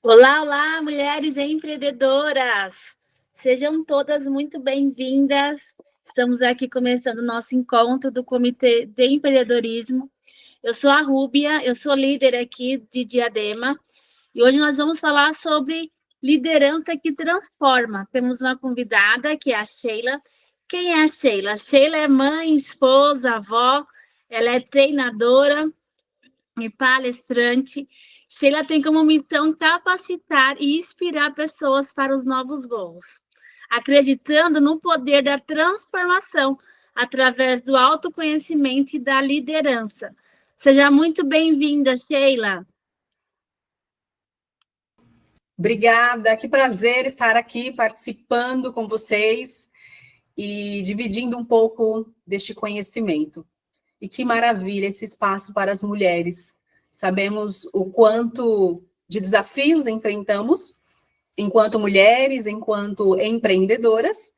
Olá, olá, mulheres empreendedoras! Sejam todas muito bem-vindas. Estamos aqui começando o nosso encontro do Comitê de Empreendedorismo. Eu sou a Rúbia, eu sou líder aqui de Diadema e hoje nós vamos falar sobre liderança que transforma. Temos uma convidada que é a Sheila. Quem é a Sheila? A Sheila é mãe, esposa, avó, ela é treinadora e palestrante. Sheila tem como missão capacitar e inspirar pessoas para os novos voos, acreditando no poder da transformação através do autoconhecimento e da liderança. Seja muito bem-vinda, Sheila. Obrigada, que prazer estar aqui participando com vocês e dividindo um pouco deste conhecimento. E que maravilha esse espaço para as mulheres. Sabemos o quanto de desafios enfrentamos enquanto mulheres, enquanto empreendedoras,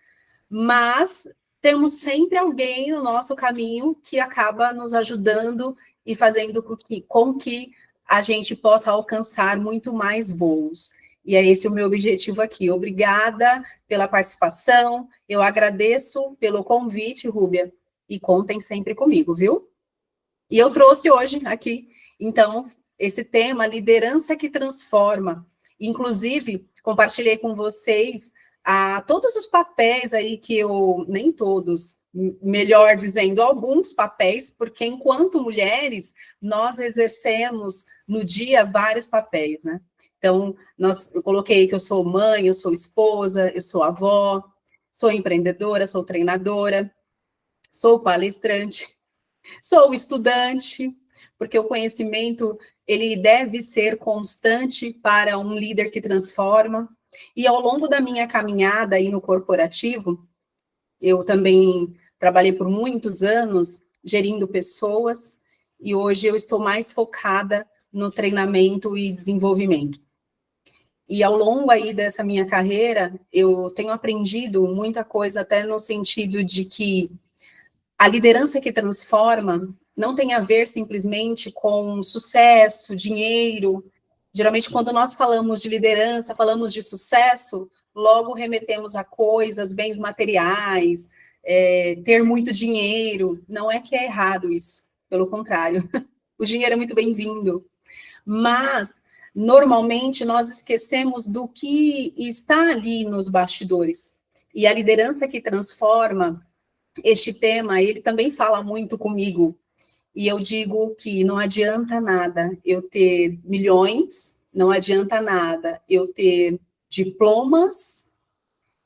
mas temos sempre alguém no nosso caminho que acaba nos ajudando e fazendo com que a gente possa alcançar muito mais voos. E é esse o meu objetivo aqui. Obrigada pela participação, eu agradeço pelo convite, Rúbia, e contem sempre comigo, viu? E eu trouxe hoje aqui, então, esse tema, liderança que transforma. Inclusive, compartilhei com vocês todos os papéis aí que eu, nem todos, melhor dizendo, alguns papéis, porque enquanto mulheres, nós exercemos no dia vários papéis, né? Então, eu coloquei que eu sou mãe, eu sou esposa, eu sou avó, sou empreendedora, sou treinadora, sou palestrante, sou estudante, porque o conhecimento ele deve ser constante para um líder que transforma. E ao longo da minha caminhada aí no corporativo, eu também trabalhei por muitos anos gerindo pessoas, e hoje eu estou mais focada no treinamento e desenvolvimento. E ao longo aí dessa minha carreira, eu tenho aprendido muita coisa, até no sentido de que a liderança que transforma não tem a ver simplesmente com sucesso, dinheiro. Geralmente, quando nós falamos de liderança, falamos de sucesso, logo remetemos a coisas, bens materiais, ter muito dinheiro. Não é que é errado isso, pelo contrário. O dinheiro é muito bem-vindo. Mas, normalmente, nós esquecemos do que está ali nos bastidores. E a liderança que transforma, este tema, ele também fala muito comigo. E eu digo que não adianta nada eu ter milhões, não adianta nada eu ter diplomas,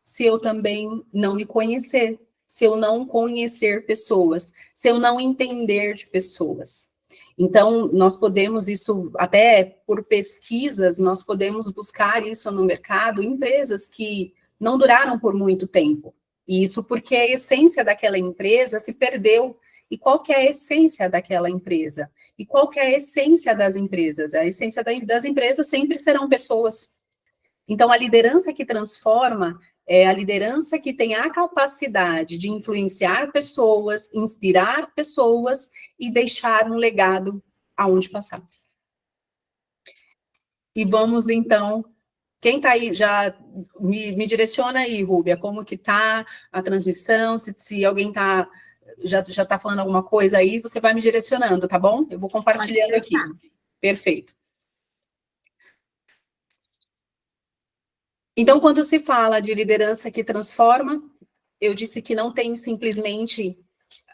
se eu também não me conhecer, se eu não conhecer pessoas, se eu não entender de pessoas. Então, nós podemos, isso até por pesquisas, nós podemos buscar isso no mercado, empresas que não duraram por muito tempo. E isso porque a essência daquela empresa se perdeu. E qual que é a essência daquela empresa? E qual que é a essência das empresas? A essência das empresas sempre serão pessoas. Então, a liderança que transforma é a liderança que tem a capacidade de influenciar pessoas, inspirar pessoas e deixar um legado aonde passar. E vamos, então, quem está aí, já me direciona aí, Rúbia, como que está a transmissão, se alguém já está falando alguma coisa aí, você vai me direcionando, tá bom? Eu vou compartilhando aqui. Perfeito. Então, quando se fala de liderança que transforma, eu disse que não tem simplesmente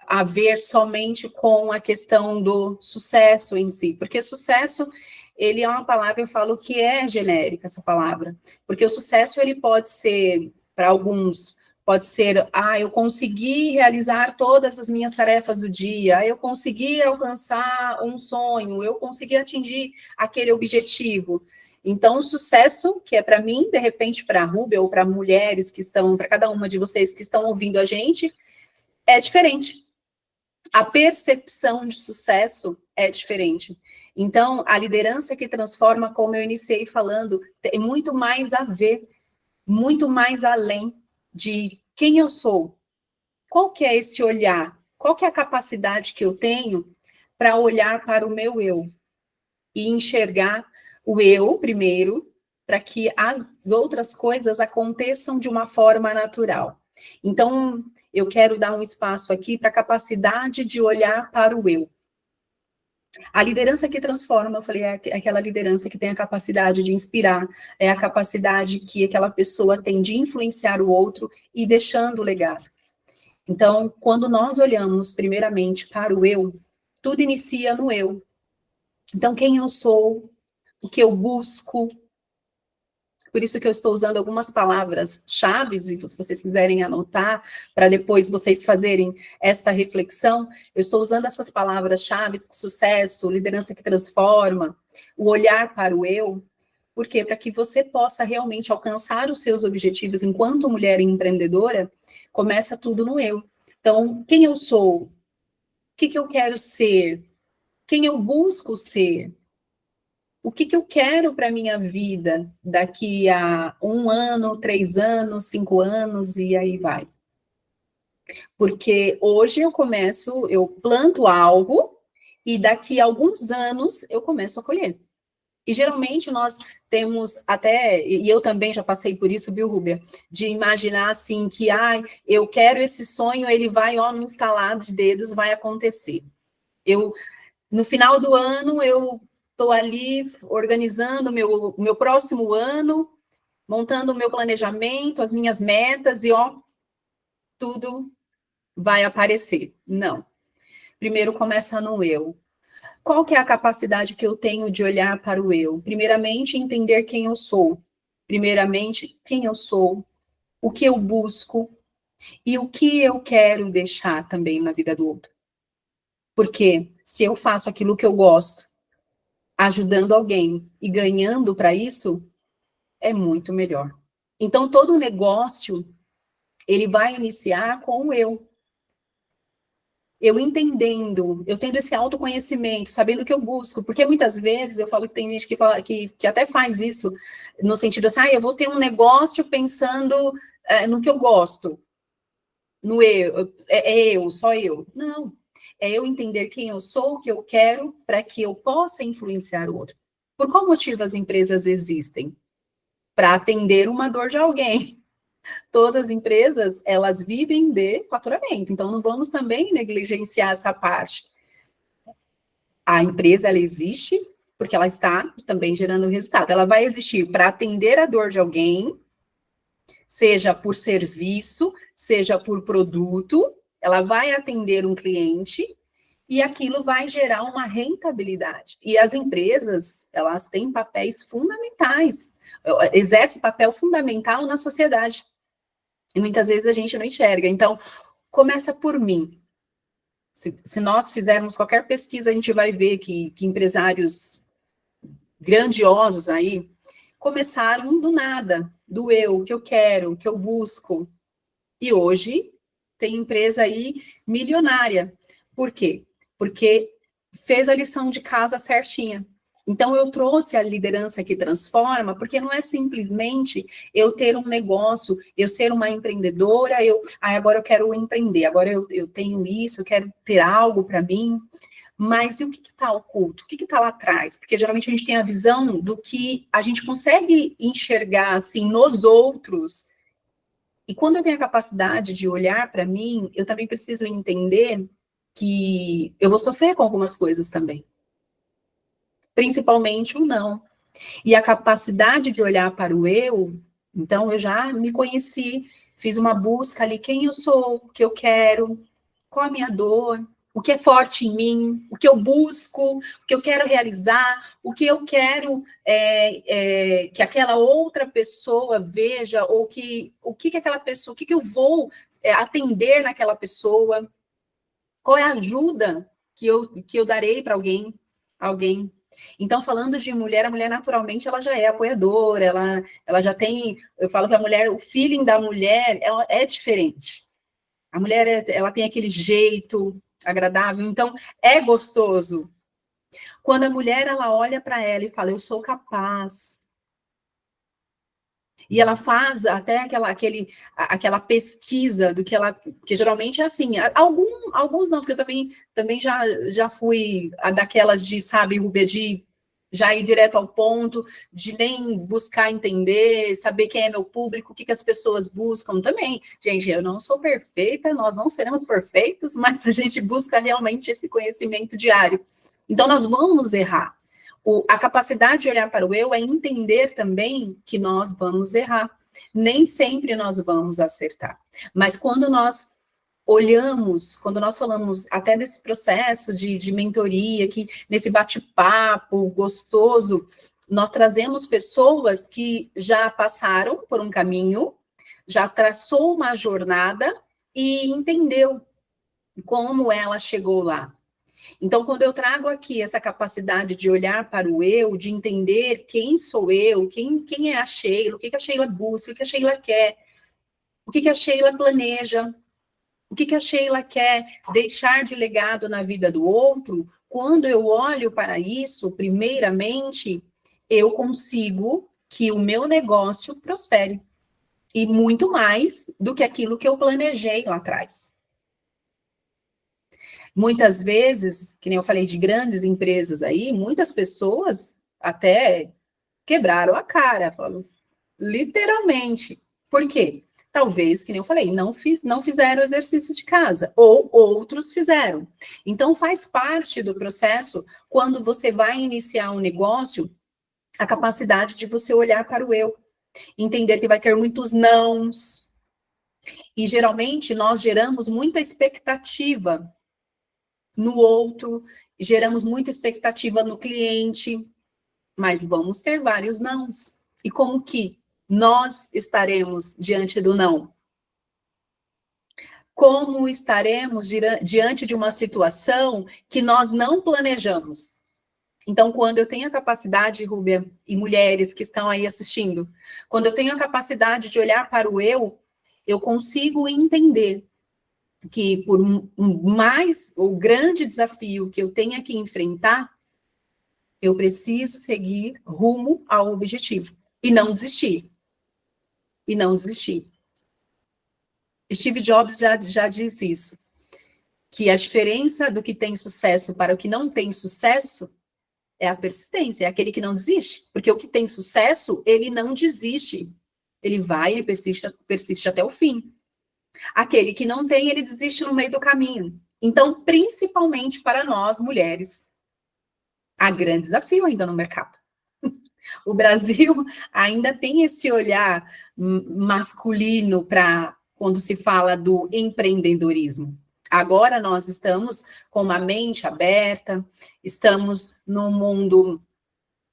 a ver somente com a questão do sucesso em si, porque sucesso, ele é uma palavra, eu falo que é genérica essa palavra, porque o sucesso, ele pode ser, para alguns, pode ser, eu consegui realizar todas as minhas tarefas do dia, eu consegui alcançar um sonho, eu consegui atingir aquele objetivo. Então, o sucesso, que é para mim, de repente, para a Rúbia, ou para mulheres que estão, para cada uma de vocês que estão ouvindo a gente, é diferente. A percepção de sucesso é diferente. Então, a liderança que transforma, como eu iniciei falando, tem muito mais a ver, muito mais além de quem eu sou. Qual que é esse olhar? Qual que é a capacidade que eu tenho para olhar para o meu eu e enxergar o eu primeiro, para que as outras coisas aconteçam de uma forma natural. Então, eu quero dar um espaço aqui para a capacidade de olhar para o eu. A liderança que transforma, eu falei, é aquela liderança que tem a capacidade de inspirar, é a capacidade que aquela pessoa tem de influenciar o outro e deixando o legado. Então, quando nós olhamos primeiramente para o eu, tudo inicia no eu. Então, quem eu sou, o que eu busco. Por isso que eu estou usando algumas palavras-chave, e se vocês quiserem anotar, para depois vocês fazerem esta reflexão, eu estou usando essas palavras-chave, sucesso, liderança que transforma, o olhar para o eu, por quê? Para que você possa realmente alcançar os seus objetivos enquanto mulher empreendedora, começa tudo no eu. Então, quem eu sou? O que eu quero ser? Quem eu busco ser? O que eu quero para a minha vida daqui a 1 ano, 3 anos, 5 anos, e aí vai. Porque hoje eu planto algo, e daqui a alguns anos eu começo a colher. E geralmente nós temos até, e eu também já passei por isso, viu, Rúbia? De imaginar assim que, eu quero esse sonho, ele vai, no instalar de dedos, vai acontecer. No final do ano, eu estou ali organizando o meu próximo ano, montando o meu planejamento, as minhas metas, e tudo vai aparecer. Não. Primeiro começa no eu. Qual que é a capacidade que eu tenho de olhar para o eu? Primeiramente, entender quem eu sou. Primeiramente, quem eu sou, o que eu busco e o que eu quero deixar também na vida do outro. Porque se eu faço aquilo que eu gosto, ajudando alguém e ganhando para isso, é muito melhor. Então, todo negócio, ele vai iniciar com o eu. Eu entendendo, eu tendo esse autoconhecimento, sabendo o que eu busco, porque muitas vezes eu falo que tem gente que fala que até faz isso, no sentido assim, eu vou ter um negócio pensando no que eu gosto, no eu, só eu. Não, é eu entender quem eu sou, o que eu quero, para que eu possa influenciar o outro. Por qual motivo as empresas existem? Para atender uma dor de alguém. Todas as empresas, elas vivem de faturamento, então não vamos também negligenciar essa parte. A empresa, ela existe porque ela está também gerando resultado. Ela vai existir para atender a dor de alguém, seja por serviço, seja por produto, ela vai atender um cliente e aquilo vai gerar uma rentabilidade. E as empresas, elas têm papéis fundamentais, exercem papel fundamental na sociedade. E muitas vezes a gente não enxerga. Então, começa por mim. Se nós fizermos qualquer pesquisa, a gente vai ver que empresários grandiosos aí começaram do nada, do eu, o que eu quero, o que eu busco. E hoje tem empresa aí milionária. Por quê? Porque fez a lição de casa certinha. Então, eu trouxe a liderança que transforma, porque não é simplesmente eu ter um negócio, eu ser uma empreendedora, agora eu quero empreender, agora eu tenho isso, eu quero ter algo para mim. Mas e o que está oculto? O que está lá atrás? Porque geralmente a gente tem a visão do que a gente consegue enxergar assim nos outros. E quando eu tenho a capacidade de olhar para mim, eu também preciso entender que eu vou sofrer com algumas coisas também. Principalmente o não. E a capacidade de olhar para o eu, então eu já me conheci, fiz uma busca ali, quem eu sou, o que eu quero, qual a minha dor, o que é forte em mim, o que eu busco, o que eu quero realizar, o que eu quero que aquela outra pessoa veja, ou o que aquela pessoa, o que eu vou atender naquela pessoa, qual é a ajuda que eu darei para alguém. Então, falando de mulher, a mulher naturalmente ela já é apoiadora, ela já tem, eu falo que a mulher, o feeling da mulher ela é diferente. A mulher, ela tem aquele jeito agradável, então é gostoso. Quando a mulher, ela olha para ela e fala, eu sou capaz. E ela faz até aquela pesquisa do que ela... Porque geralmente é assim, alguns não, porque eu também já fui daquelas de, sabe, Rubia, de já ir direto ao ponto, de nem buscar entender, saber quem é meu público, o que as pessoas buscam também. Gente, eu não sou perfeita, nós não seremos perfeitos, mas a gente busca realmente esse conhecimento diário. Então, nós vamos errar. A capacidade de olhar para o eu é entender também que nós vamos errar. Nem sempre nós vamos acertar. Mas quando nós olhamos, quando nós falamos até desse processo de mentoria, que nesse bate-papo gostoso, nós trazemos pessoas que já passaram por um caminho, já traçou uma jornada e entendeu como ela chegou lá. Então, quando eu trago aqui essa capacidade de olhar para o eu, de entender quem sou eu, quem é a Sheila, o que a Sheila busca, o que a Sheila quer, o que a Sheila planeja, o que a Sheila quer deixar de legado na vida do outro, quando eu olho para isso, primeiramente, eu consigo que o meu negócio prospere. E muito mais do que aquilo que eu planejei lá atrás. Muitas vezes, que nem eu falei de grandes empresas aí, muitas pessoas até quebraram a cara, literalmente. Por quê? Talvez, que nem eu falei, não fizeram o exercício de casa, ou outros fizeram. Então, faz parte do processo, quando você vai iniciar um negócio, a capacidade de você olhar para o eu, entender que vai ter muitos nãos, e geralmente nós geramos muita expectativa no outro, geramos muita expectativa no cliente, mas vamos ter vários nãos. E como que nós estaremos diante do não? Como estaremos diante de uma situação que nós não planejamos? Então, quando eu tenho a capacidade, Rúbia, e mulheres que estão aí assistindo, quando eu tenho a capacidade de olhar para o eu consigo entender que por mais o grande desafio que eu tenha que enfrentar, eu preciso seguir rumo ao objetivo e não desistir. E não desistir. Steve Jobs já disse isso, que a diferença do que tem sucesso para o que não tem sucesso é a persistência, é aquele que não desiste. Porque o que tem sucesso, ele não desiste. Ele vai e persiste até o fim. Aquele que não tem, ele desiste no meio do caminho. Então, principalmente para nós, mulheres, há grande desafio ainda no mercado. O Brasil ainda tem esse olhar masculino para quando se fala do empreendedorismo. Agora nós estamos com uma mente aberta, estamos num mundo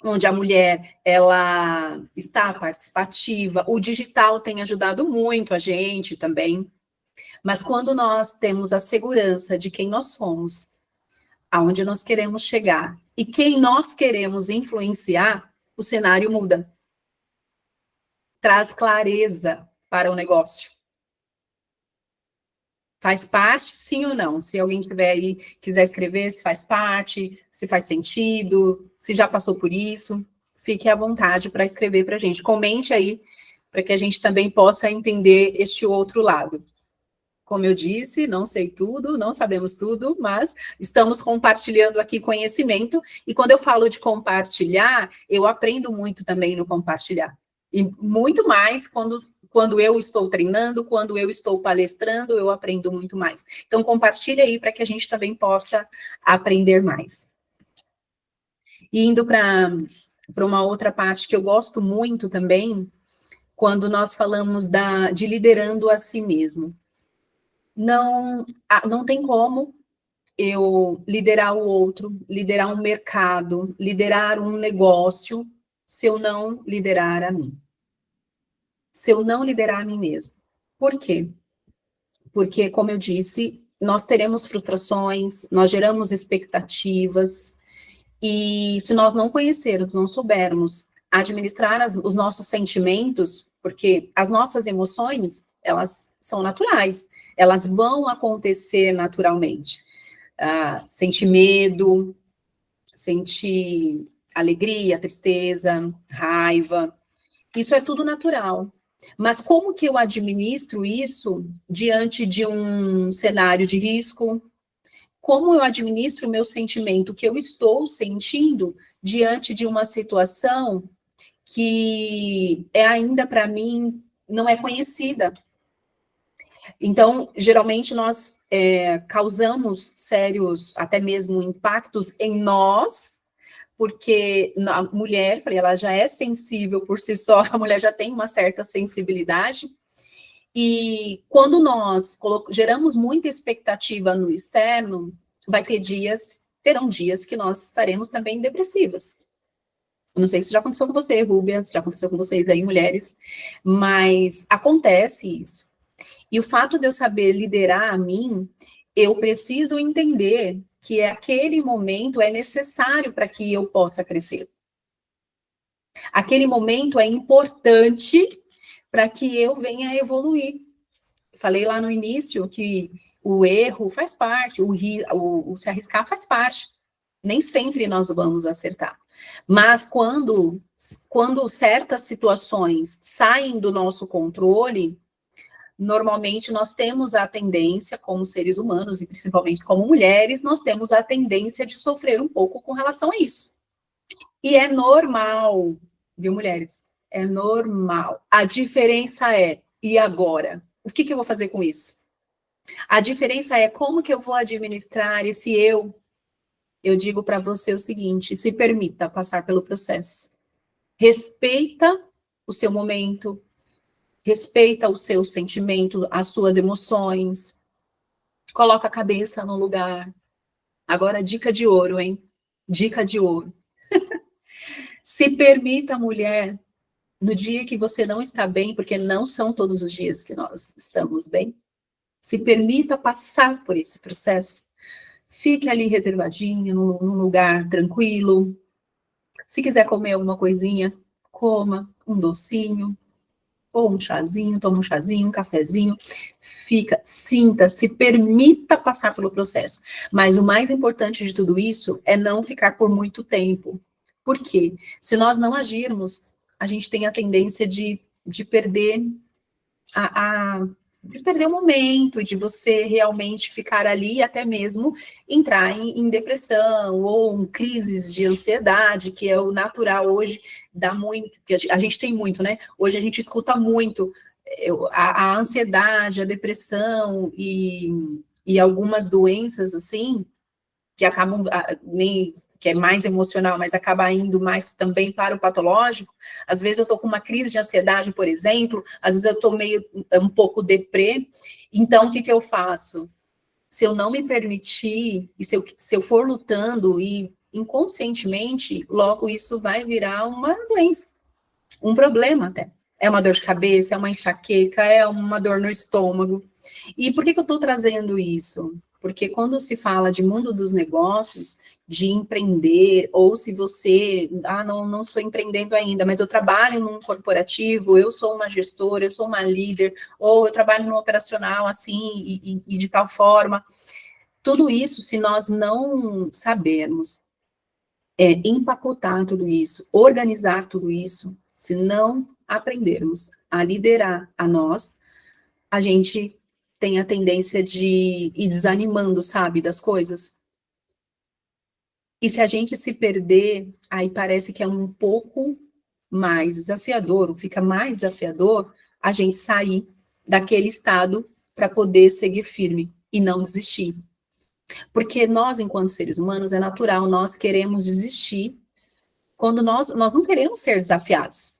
onde a mulher ela está participativa, o digital tem ajudado muito a gente também. Mas quando nós temos a segurança de quem nós somos, aonde nós queremos chegar e quem nós queremos influenciar, o cenário muda. Traz clareza para o negócio. Faz parte, sim ou não? Se alguém estiver aí, quiser escrever se faz parte, se faz sentido, se já passou por isso, fique à vontade para escrever para a gente. Comente aí, para que a gente também possa entender este outro lado. Como eu disse, não sei tudo, não sabemos tudo, mas estamos compartilhando aqui conhecimento, e quando eu falo de compartilhar, eu aprendo muito também no compartilhar. E muito mais quando eu estou treinando, quando eu estou palestrando, eu aprendo muito mais. Então, compartilha aí para que a gente também possa aprender mais. E indo para uma outra parte que eu gosto muito também, quando nós falamos de liderando a si mesmo. Não tem como eu liderar o outro, liderar um mercado, liderar um negócio, se eu não liderar a mim. Se eu não liderar a mim mesmo. Por quê? Porque, como eu disse, nós teremos frustrações, nós geramos expectativas, e se nós não conhecermos, não soubermos administrar os nossos sentimentos, porque as nossas emoções, elas são naturais, elas vão acontecer naturalmente. Sentir medo, sentir alegria, tristeza, raiva, isso é tudo natural. Mas como que eu administro isso diante de um cenário de risco? como eu administro o meu sentimento, o que eu estou sentindo diante de uma situação que é ainda para mim não é conhecida. Então, geralmente nós causamos sérios, até mesmo impactos em nós, porque a mulher, falei, ela já é sensível por si só, a mulher já tem uma certa sensibilidade, e quando nós geramos muita expectativa no externo, terão dias que nós estaremos também depressivas. Eu não sei se já aconteceu com você, Rúbia, se já aconteceu com vocês aí, mulheres, mas acontece isso. E o fato de eu saber liderar a mim, eu preciso entender que aquele momento é necessário para que eu possa crescer. Aquele momento é importante para que eu venha evoluir. Falei lá no início que o erro faz parte, o se arriscar faz parte. Nem sempre nós vamos acertar. Mas quando certas situações saem do nosso controle, normalmente nós temos a tendência, como seres humanos, e principalmente como mulheres, nós temos a tendência de sofrer um pouco com relação a isso. E é normal, viu, mulheres? É normal. A diferença é, e agora? O que eu vou fazer com isso? A diferença é como que eu vou administrar esse eu digo para você o seguinte, se permita passar pelo processo. Respeita o seu momento, respeita os seus sentimentos, as suas emoções, coloca a cabeça no lugar. Agora, dica de ouro, hein? Dica de ouro. Se permita, mulher, no dia que você não está bem, porque não são todos os dias que nós estamos bem, se permita passar por esse processo. Fique ali reservadinha, num lugar tranquilo. Se quiser comer alguma coisinha, coma um docinho, ou um chazinho, toma um chazinho, um cafezinho, sinta, se permita passar pelo processo. Mas o mais importante de tudo isso é não ficar por muito tempo. Por quê? Se nós não agirmos, a gente tem a tendência de perder de perder o momento, de você realmente ficar ali e até mesmo entrar em depressão ou em crises de ansiedade, que é o natural hoje, dá muito, que a gente tem muito, né? Hoje a gente escuta muito a ansiedade, a depressão e algumas doenças assim, que acabam que é mais emocional, mas acaba indo mais também para o patológico. Às vezes eu estou com uma crise de ansiedade, por exemplo, às vezes eu estou um pouco deprê, então o que eu faço? Se eu não me permitir, e se eu for lutando e inconscientemente, logo isso vai virar uma doença, um problema até. É uma dor de cabeça, é uma enxaqueca, é uma dor no estômago. E por que eu estou trazendo isso? Porque quando se fala de mundo dos negócios, de empreender, ou se você, não estou empreendendo ainda, mas eu trabalho num corporativo, eu sou uma gestora, eu sou uma líder, ou eu trabalho no operacional assim, e de tal forma. Tudo isso, se nós não sabermos empacotar tudo isso, organizar tudo isso, se não aprendermos a liderar a nós, a gente tem a tendência de ir desanimando, sabe, das coisas. E se a gente se perder, aí parece que é um pouco mais desafiador, ou fica mais desafiador a gente sair daquele estado para poder seguir firme e não desistir. Porque nós, enquanto seres humanos, é natural, nós queremos desistir quando nós não queremos ser desafiados.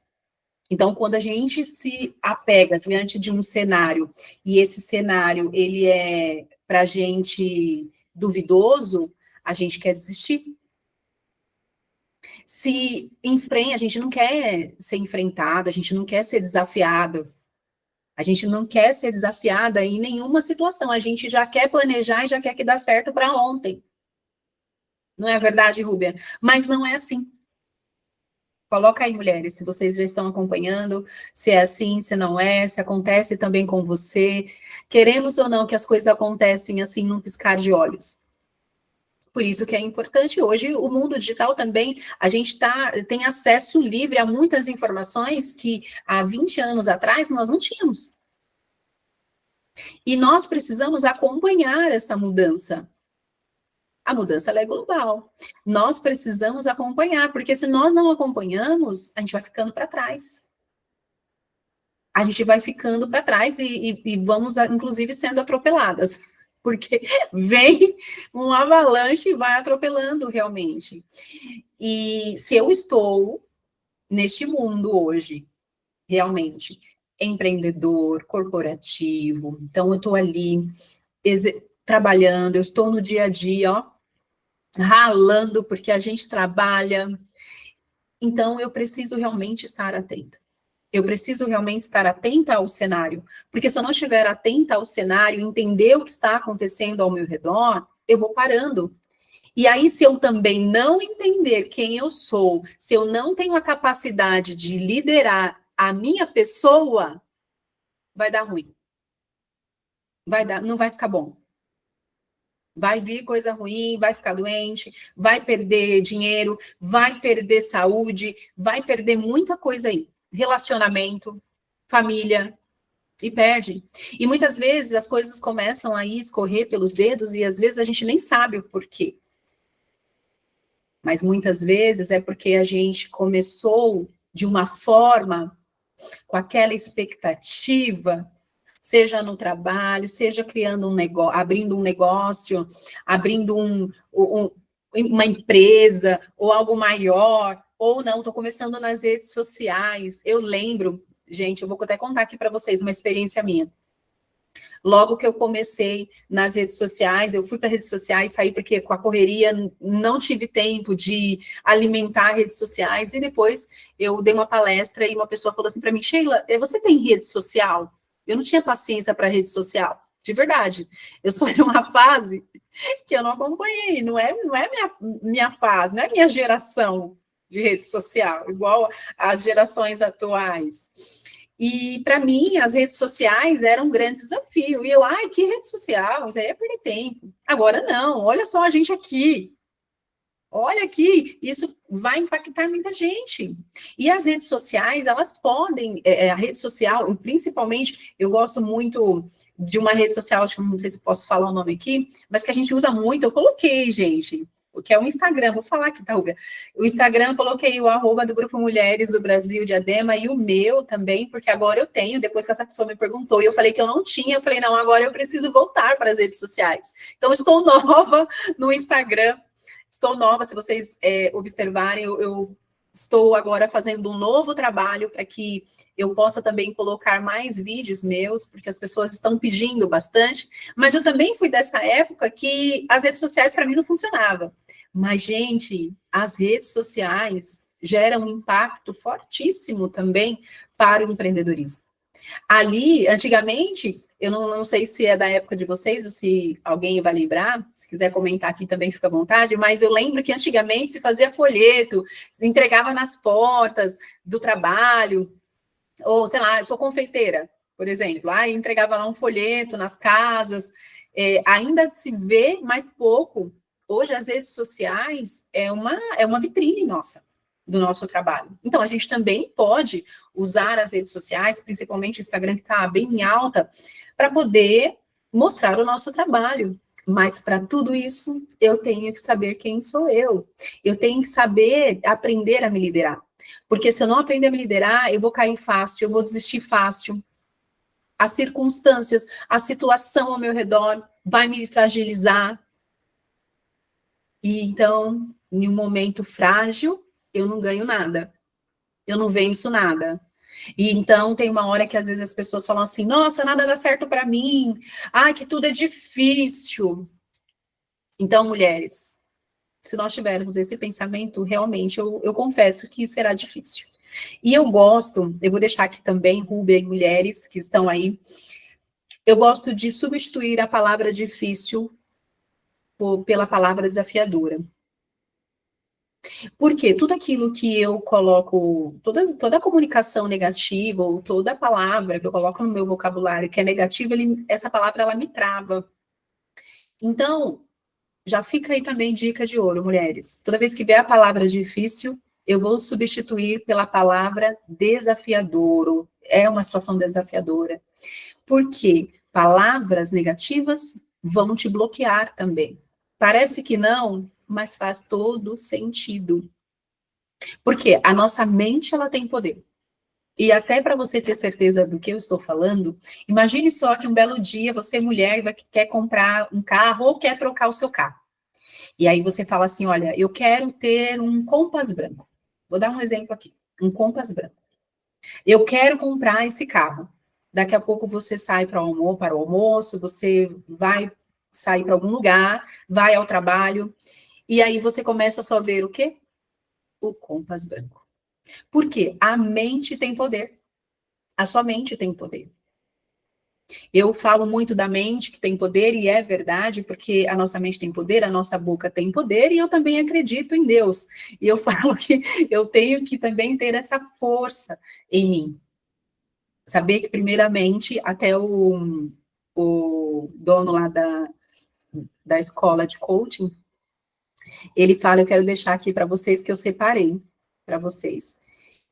Então, quando a gente se apega diante de um cenário, e esse cenário, ele é, para a gente, duvidoso, a gente quer desistir. A gente não quer ser enfrentado, a gente não quer ser desafiado, a gente não quer ser desafiada em nenhuma situação, a gente já quer planejar e já quer que dê certo para ontem. Não é verdade, Rúbia? Mas não é assim. Coloca aí, mulheres, se vocês já estão acompanhando, se é assim, se não é, se acontece também com você. Queremos ou não que as coisas acontecem assim num piscar de olhos. Por isso que é importante hoje, o mundo digital também, a gente tem acesso livre a muitas informações que há 20 anos atrás nós não tínhamos. E nós precisamos acompanhar essa mudança. A mudança ela é global. Nós precisamos acompanhar, porque se nós não acompanhamos, a gente vai ficando para trás. A gente vai ficando para trás e vamos, inclusive, sendo atropeladas, porque vem um avalanche e vai atropelando realmente. E se eu estou neste mundo hoje, realmente, empreendedor, corporativo, então eu estou ali trabalhando, eu estou no dia a dia, ó, ralando, porque a gente trabalha, então eu preciso realmente estar atenta. Eu preciso realmente estar atenta ao cenário, porque se eu não estiver atenta ao cenário, entender o que está acontecendo ao meu redor, eu vou parando. E aí, se eu também não entender quem eu sou, se eu não tenho a capacidade de liderar a minha pessoa, vai dar ruim. Não vai ficar bom. Vai vir coisa ruim, vai ficar doente, vai perder dinheiro, vai perder saúde, vai perder muita coisa aí. Relacionamento, família, e perde. E muitas vezes as coisas começam a escorrer pelos dedos e às vezes a gente nem sabe o porquê. Mas muitas vezes é porque a gente começou de uma forma, com aquela expectativa, seja no trabalho, seja criando um negócio, abrindo um negócio, abrindo uma empresa, ou algo maior, ou não, estou começando nas redes sociais. Eu lembro, gente, eu vou até contar aqui para vocês uma experiência minha. Logo que eu comecei nas redes sociais, eu fui para redes sociais, saí porque com a correria não tive tempo de alimentar redes sociais, e depois eu dei uma palestra e uma pessoa falou assim para mim, Sheila, você tem rede social? Eu não tinha paciência para rede social, de verdade. Eu sou em uma fase que eu não acompanhei, não é minha fase, não é minha geração de rede social, igual às gerações atuais. E, para mim, as redes sociais eram um grande desafio. E eu, que rede social? Isso aí é perder tempo. Agora, não. Olha só a gente aqui. Olha aqui. Isso vai impactar muita gente. E as redes sociais, elas podem... a rede social, principalmente, eu gosto muito de uma rede social, acho que não sei se posso falar o nome aqui, mas que a gente usa muito. Eu coloquei, gente... que é o Instagram, vou falar aqui, tá, Rúbia? O Instagram, eu coloquei o @ do Grupo Mulheres do Brasil de Diadema e o meu também, porque agora eu tenho, depois que essa pessoa me perguntou, e eu falei que eu não tinha, eu falei, não, agora eu preciso voltar para as redes sociais. Então, estou nova no Instagram, estou nova, se vocês observarem, eu estou agora fazendo um novo trabalho para que eu possa também colocar mais vídeos meus, porque as pessoas estão pedindo bastante, mas eu também fui dessa época que as redes sociais para mim não funcionavam. Mas, gente, as redes sociais geram um impacto fortíssimo também para o empreendedorismo. Ali, antigamente, eu não sei se é da época de vocês ou se alguém vai lembrar, se quiser comentar aqui também fica à vontade, mas eu lembro que antigamente se fazia folheto, se entregava nas portas do trabalho, ou sei lá, eu sou confeiteira, por exemplo, entregava lá um folheto nas casas, ainda se vê mais pouco. Hoje as redes sociais é uma vitrine nossa, do nosso trabalho. Então, a gente também pode usar as redes sociais, principalmente o Instagram, que está bem em alta, para poder mostrar o nosso trabalho. Mas, para tudo isso, eu tenho que saber quem sou eu. Eu tenho que saber aprender a me liderar. Porque se eu não aprender a me liderar, eu vou cair fácil, eu vou desistir fácil. As circunstâncias, a situação ao meu redor vai me fragilizar. E, então, em um momento frágil, eu não ganho nada, eu não venço nada. E então tem uma hora que às vezes as pessoas falam assim, nossa, nada dá certo para mim, que tudo é difícil. Então, mulheres, se nós tivermos esse pensamento, realmente, eu confesso que será difícil. E eu vou deixar aqui também, Rúbia e mulheres que estão aí, eu gosto de substituir a palavra difícil pela palavra desafiadora. Porque tudo aquilo que eu coloco, toda a comunicação negativa, ou toda palavra que eu coloco no meu vocabulário que é negativa, essa palavra, ela me trava. Então, já fica aí também dica de ouro, mulheres. Toda vez que vier a palavra difícil, eu vou substituir pela palavra desafiador. É uma situação desafiadora. Porque palavras negativas vão te bloquear também. Parece que não, mas faz todo sentido. Porque a nossa mente, ela tem poder. E até para você ter certeza do que eu estou falando, imagine só que um belo dia você, mulher, quer comprar um carro ou quer trocar o seu carro. E aí você fala assim, olha, eu quero ter um Compass branco. Vou dar um exemplo aqui, um Compass branco. Eu quero comprar esse carro. Daqui a pouco você sai para o almoço, você vai sair para algum lugar, vai ao trabalho, e aí você começa a só ver o quê? O Compass branco. Por quê? A mente tem poder. A sua mente tem poder. Eu falo muito da mente que tem poder, e é verdade, porque a nossa mente tem poder, a nossa boca tem poder, e eu também acredito em Deus. E eu falo que eu tenho que também ter essa força em mim. Saber que, primeiramente, até o dono lá da escola de coaching, ele fala, eu quero deixar aqui para vocês que eu separei para vocês.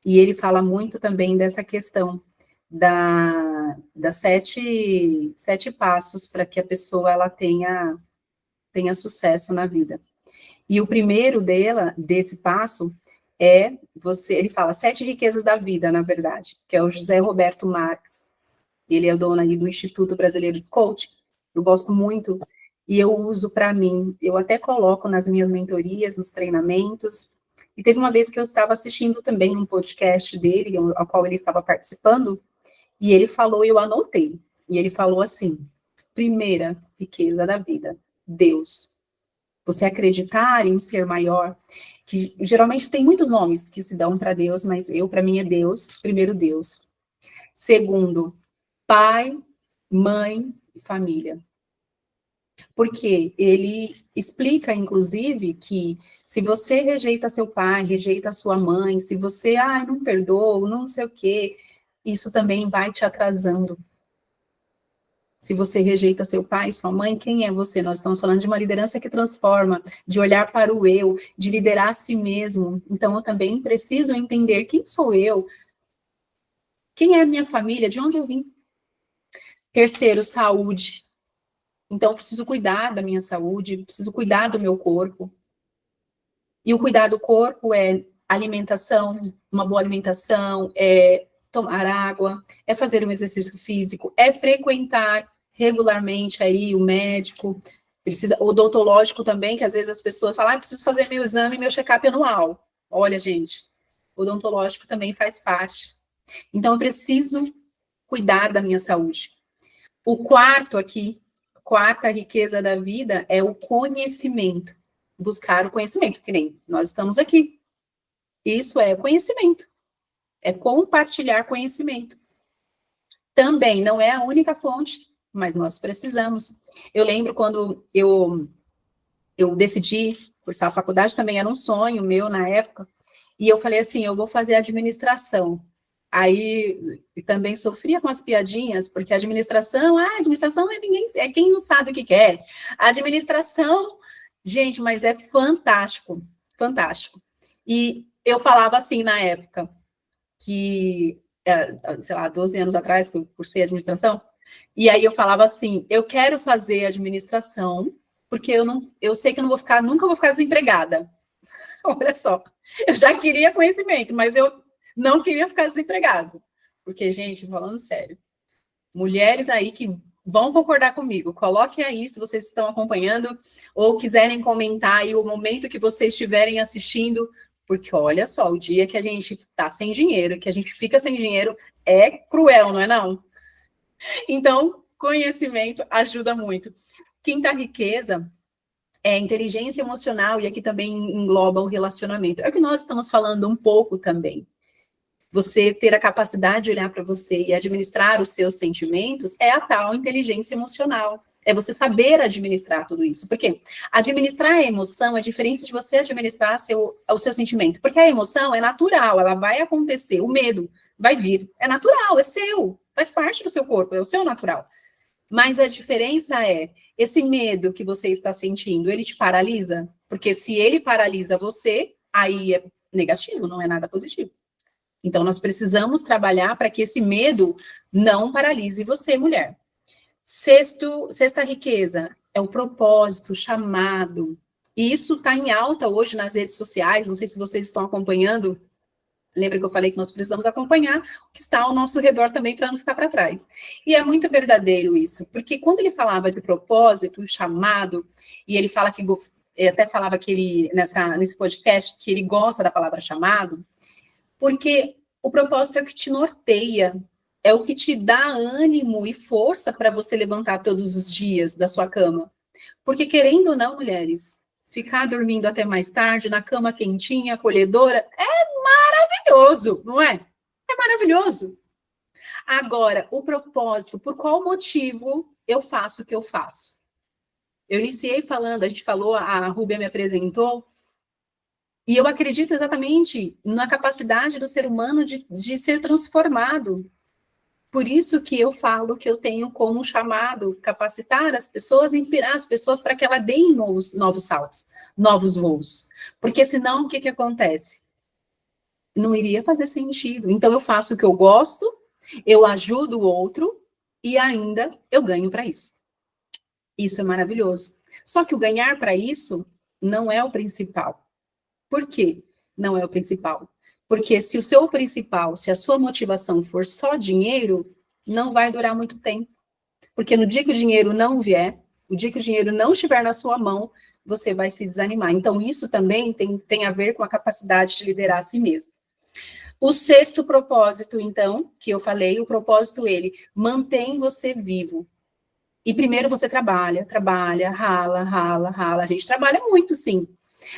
E ele fala muito também dessa questão das sete passos para que a pessoa ela tenha sucesso na vida. E o primeiro desse passo é ele fala 7 riquezas da vida, na verdade, que é o José Roberto Marques. Ele é o dono aí do Instituto Brasileiro de Coaching. Eu gosto muito e eu uso para mim. Eu até coloco nas minhas mentorias, nos treinamentos. E teve uma vez que eu estava assistindo também um podcast dele, ao qual ele estava participando, e ele falou, eu anotei, e ele falou assim, primeira riqueza da vida, Deus. Você acreditar em um ser maior, que geralmente tem muitos nomes que se dão para Deus, mas para mim é Deus, primeiro Deus. Segundo, pai, mãe e família. Porque ele explica, inclusive, que se você rejeita seu pai, rejeita sua mãe, se você, não perdoa, não sei o quê, isso também vai te atrasando. Se você rejeita seu pai, sua mãe, quem é você? Nós estamos falando de uma liderança que transforma, de olhar para o eu, de liderar a si mesmo. Então, eu também preciso entender quem sou eu, quem é a minha família, de onde eu vim. Terceiro, saúde. Então, eu preciso cuidar da minha saúde, preciso cuidar do meu corpo. E o cuidar do corpo é alimentação, uma boa alimentação, é tomar água, é fazer um exercício físico, é frequentar regularmente aí o médico, precisa, o odontológico também, que às vezes as pessoas falam, preciso fazer meu exame, meu check-up anual. Olha, gente, o odontológico também faz parte. Então, eu preciso cuidar da minha saúde. O quarto aqui, quarta riqueza da vida é o conhecimento. Buscar o conhecimento, que nem nós estamos aqui. Isso é conhecimento. É compartilhar conhecimento. Também não é a única fonte, mas nós precisamos. Eu lembro quando eu decidi cursar a faculdade, também era um sonho meu na época, e eu falei assim, eu vou fazer administração. Aí também sofria com as piadinhas, porque a administração é quem não sabe o que é. A administração, gente, mas é fantástico, fantástico. E eu falava assim na época, que, sei lá, 12 anos atrás, que eu cursei administração, e aí eu falava assim, eu quero fazer administração, porque eu sei que eu nunca vou ficar desempregada. Olha só, eu já queria conhecimento, mas eu não queria ficar desempregada. Porque, gente, falando sério, mulheres aí que vão concordar comigo, coloquem aí se vocês estão acompanhando ou quiserem comentar aí o momento que vocês estiverem assistindo, porque olha só, o dia que a gente está sem dinheiro, que a gente fica sem dinheiro, é cruel, não é não? Então, conhecimento ajuda muito. Quinta riqueza é inteligência emocional, e aqui também engloba o relacionamento. É o que nós estamos falando um pouco também. Você ter a capacidade de olhar para você e administrar os seus sentimentos é a tal inteligência emocional. É você saber administrar tudo isso. Por quê? Administrar a emoção é diferente de você administrar o seu sentimento. Porque a emoção é natural, ela vai acontecer. O medo vai vir. É natural, é seu. Faz parte do seu corpo, é o seu natural. Mas a diferença é, esse medo que você está sentindo, ele te paralisa? Porque se ele paralisa você, aí é negativo, não é nada positivo. Então, nós precisamos trabalhar para que esse medo não paralise você, mulher. Sexta riqueza é o propósito, o chamado. E isso está em alta hoje nas redes sociais, não sei se vocês estão acompanhando. Lembra que eu falei que nós precisamos acompanhar o que está ao nosso redor também para não ficar para trás. E é muito verdadeiro isso, porque quando ele falava de propósito, o chamado, e ele fala que, até falava que ele, nesse podcast, que ele gosta da palavra chamado, porque o propósito é o que te norteia, é o que te dá ânimo e força para você levantar todos os dias da sua cama. Porque, querendo ou não, mulheres, ficar dormindo até mais tarde, na cama quentinha, acolhedora, é maravilhoso, não é? É maravilhoso. Agora, o propósito, por qual motivo eu faço o que eu faço? Eu iniciei falando, a gente falou, a Rúbia me apresentou, e eu acredito exatamente na capacidade do ser humano de ser transformado. Por isso que eu falo que eu tenho como chamado capacitar as pessoas, inspirar as pessoas para que elas deem novos saltos, novos voos. Porque senão, o que acontece? Não iria fazer sentido. Então, eu faço o que eu gosto, eu ajudo o outro e ainda eu ganho para isso. Isso é maravilhoso. Só que o ganhar para isso não é o principal. Por quê? Não é o principal. Porque se o seu principal, se a sua motivação for só dinheiro, não vai durar muito tempo. Porque no dia que o dinheiro não vier, o dia que o dinheiro não estiver na sua mão, você vai se desanimar. Então, isso também tem a ver com a capacidade de liderar a si mesmo. O sexto propósito, então, que eu falei, o propósito, ele mantém você vivo. E primeiro você trabalha, rala. A gente trabalha muito, sim.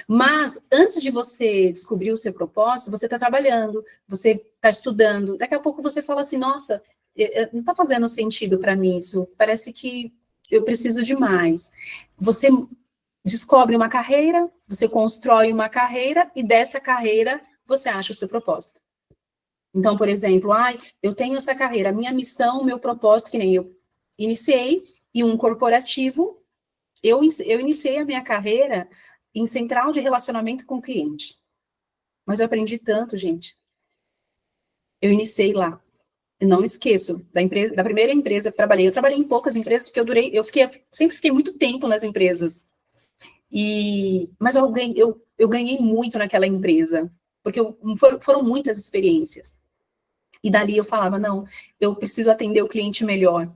Mas antes de você descobrir o seu propósito, você está trabalhando, você está estudando. Daqui a pouco você fala assim, nossa, não está fazendo sentido para mim isso. Parece que eu preciso de mais. Você descobre uma carreira, você constrói uma carreira e dessa carreira você acha o seu propósito. Então, por exemplo, eu tenho essa carreira, a minha missão, o meu propósito, que nem eu iniciei em um corporativo, eu iniciei a minha carreira em central de relacionamento com o cliente. Mas eu aprendi tanto, gente. Eu iniciei lá. Eu não esqueço da primeira empresa que trabalhei. Eu trabalhei em poucas empresas, porque sempre fiquei muito tempo nas empresas. Mas eu ganhei muito naquela empresa, porque foram muitas experiências. E dali eu falava, não, eu preciso atender o cliente melhor.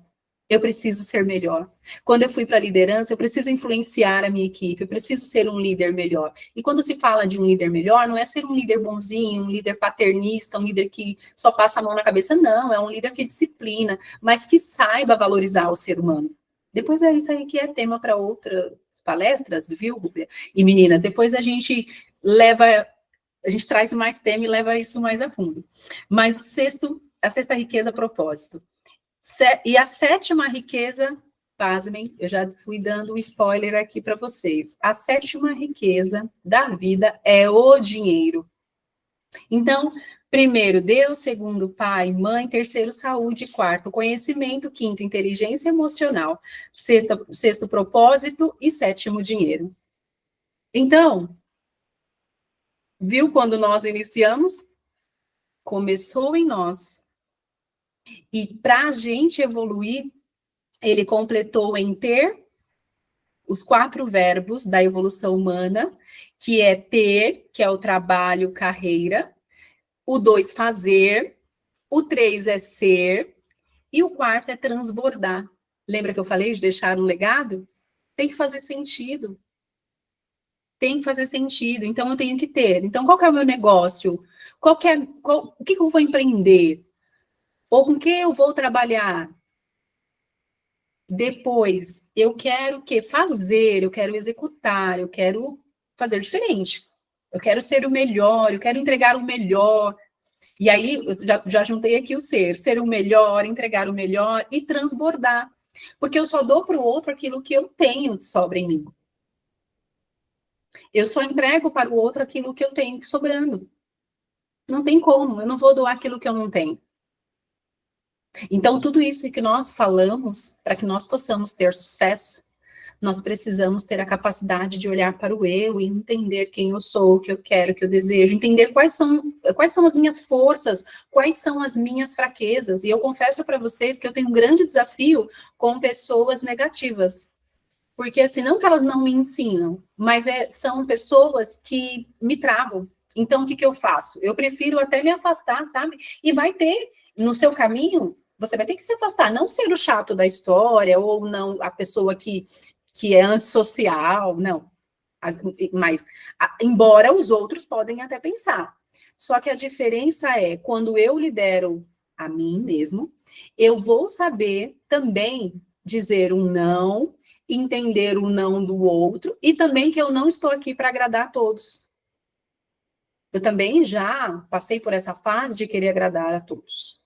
Eu preciso ser melhor. Quando eu fui para a liderança, eu preciso influenciar a minha equipe, eu preciso ser um líder melhor. E quando se fala de um líder melhor, não é ser um líder bonzinho, um líder paternista, um líder que só passa a mão na cabeça, não, é um líder que disciplina, mas que saiba valorizar o ser humano. Depois é isso aí que é tema para outras palestras, viu, Rúbia? E meninas, depois a gente traz mais tema e leva isso mais a fundo. Mas a sexta riqueza, propósito. E a sétima riqueza, pasmem, eu já fui dando um spoiler aqui para vocês. A sétima riqueza da vida é o dinheiro. Então, primeiro, Deus, segundo, pai, mãe, terceiro, saúde, quarto, conhecimento, quinto, inteligência emocional, sexto, propósito e sétimo, dinheiro. Então, viu quando nós iniciamos? Começou em nós. E para a gente evoluir, ele completou em ter os 4 verbos da evolução humana, que é ter, que é o trabalho, carreira, o 2, fazer, o 3 é ser, e o 4 é transbordar. Lembra que eu falei de deixar um legado? Tem que fazer sentido. Tem que fazer sentido, então eu tenho que ter. Então, qual que é o meu negócio? O que eu vou empreender? Ou com que eu vou trabalhar? Depois, eu quero o quê? Fazer, eu quero executar, eu quero fazer diferente. Eu quero ser o melhor, eu quero entregar o melhor. E aí, eu já juntei aqui o ser o melhor, entregar o melhor e transbordar. Porque eu só dou para o outro aquilo que eu tenho de sobra em mim. Eu só entrego para o outro aquilo que eu tenho sobrando. Não tem como, eu não vou doar aquilo que eu não tenho. Então, tudo isso que nós falamos, para que nós possamos ter sucesso, nós precisamos ter a capacidade de olhar para o eu e entender quem eu sou, o que eu quero, o que eu desejo, entender quais são as minhas forças, quais são as minhas fraquezas. E eu confesso para vocês que eu tenho um grande desafio com pessoas negativas. Porque, assim, não que elas não me ensinam, mas são pessoas que me travam. Então, o que eu faço? Eu prefiro até me afastar, sabe? E vai ter, no seu caminho, você vai ter que se afastar, não ser o chato da história, ou não a pessoa que é antissocial, não. Mas, embora os outros podem até pensar. Só que a diferença é, quando eu lidero a mim mesmo, eu vou saber também dizer um não, entender o não do outro, e também que eu não estou aqui para agradar a todos. Eu também já passei por essa fase de querer agradar a todos.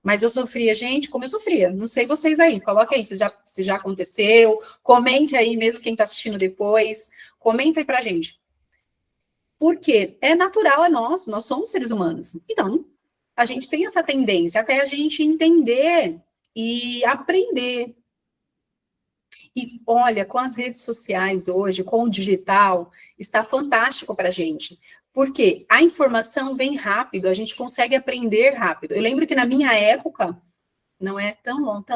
Mas eu sofria, gente, como eu sofria. Não sei vocês aí, coloca aí se já aconteceu, comente aí, mesmo quem está assistindo depois, comenta aí pra gente. Porque é natural, é nosso, nós somos seres humanos. Então, a gente tem essa tendência até a gente entender e aprender. E olha, com as redes sociais hoje, com o digital, está fantástico para a gente. Porque a informação vem rápido, a gente consegue aprender rápido. Eu lembro que na minha época, não é tão longe,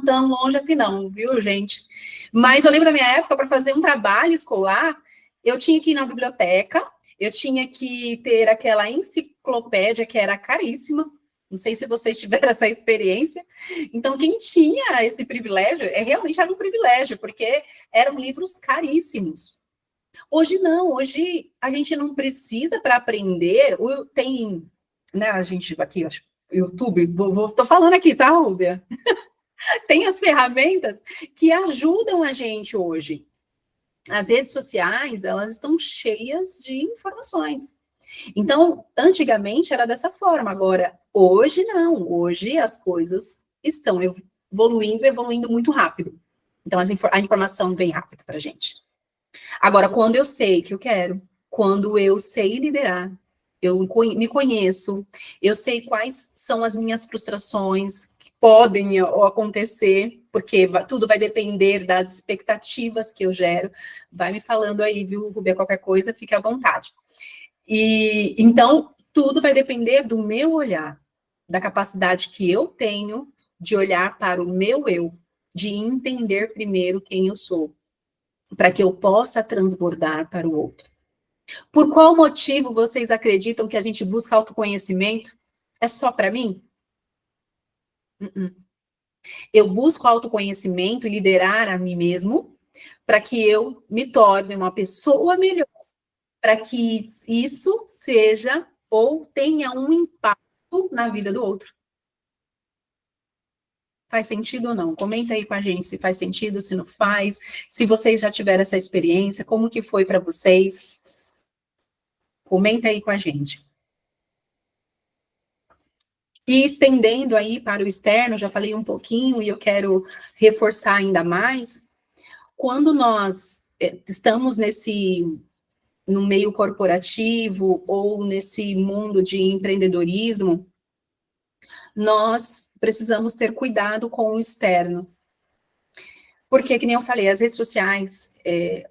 tão longe assim não, viu, gente? Mas eu lembro da minha época, para fazer um trabalho escolar, eu tinha que ir na biblioteca, eu tinha que ter aquela enciclopédia que era caríssima. Não sei se vocês tiveram essa experiência. Então, quem tinha esse privilégio, realmente era um privilégio, porque eram livros caríssimos. Hoje não, hoje a gente não precisa para aprender, tem, né, a gente aqui, acho, YouTube, tô falando aqui, tá, Rúbia? Tem as ferramentas que ajudam a gente hoje. As redes sociais, elas estão cheias de informações. Então, antigamente era dessa forma, agora, hoje não. Hoje as coisas estão evoluindo muito rápido. Então, a informação vem rápido para a gente. Agora, quando eu sei que eu quero, quando eu sei liderar, eu me conheço, eu sei quais são as minhas frustrações que podem acontecer, porque tudo vai depender das expectativas que eu gero. Vai me falando aí, viu, Rubia, qualquer coisa, fique à vontade. E então, tudo vai depender do meu olhar, da capacidade que eu tenho de olhar para o meu eu, de entender primeiro quem eu sou, para que eu possa transbordar para o outro. Por qual motivo vocês acreditam que a gente busca autoconhecimento? É só para mim? Eu busco autoconhecimento e liderar a mim mesmo para que eu me torne uma pessoa melhor, para que isso seja ou tenha um impacto na vida do outro. Faz sentido ou não? Comenta aí com a gente se faz sentido, se não faz, se vocês já tiveram essa experiência, como que foi para vocês? Comenta aí com a gente. E estendendo aí para o externo, já falei um pouquinho e eu quero reforçar ainda mais, quando nós estamos no meio corporativo ou nesse mundo de empreendedorismo, nós precisamos ter cuidado com o externo. Porque, que nem eu falei, as redes sociais,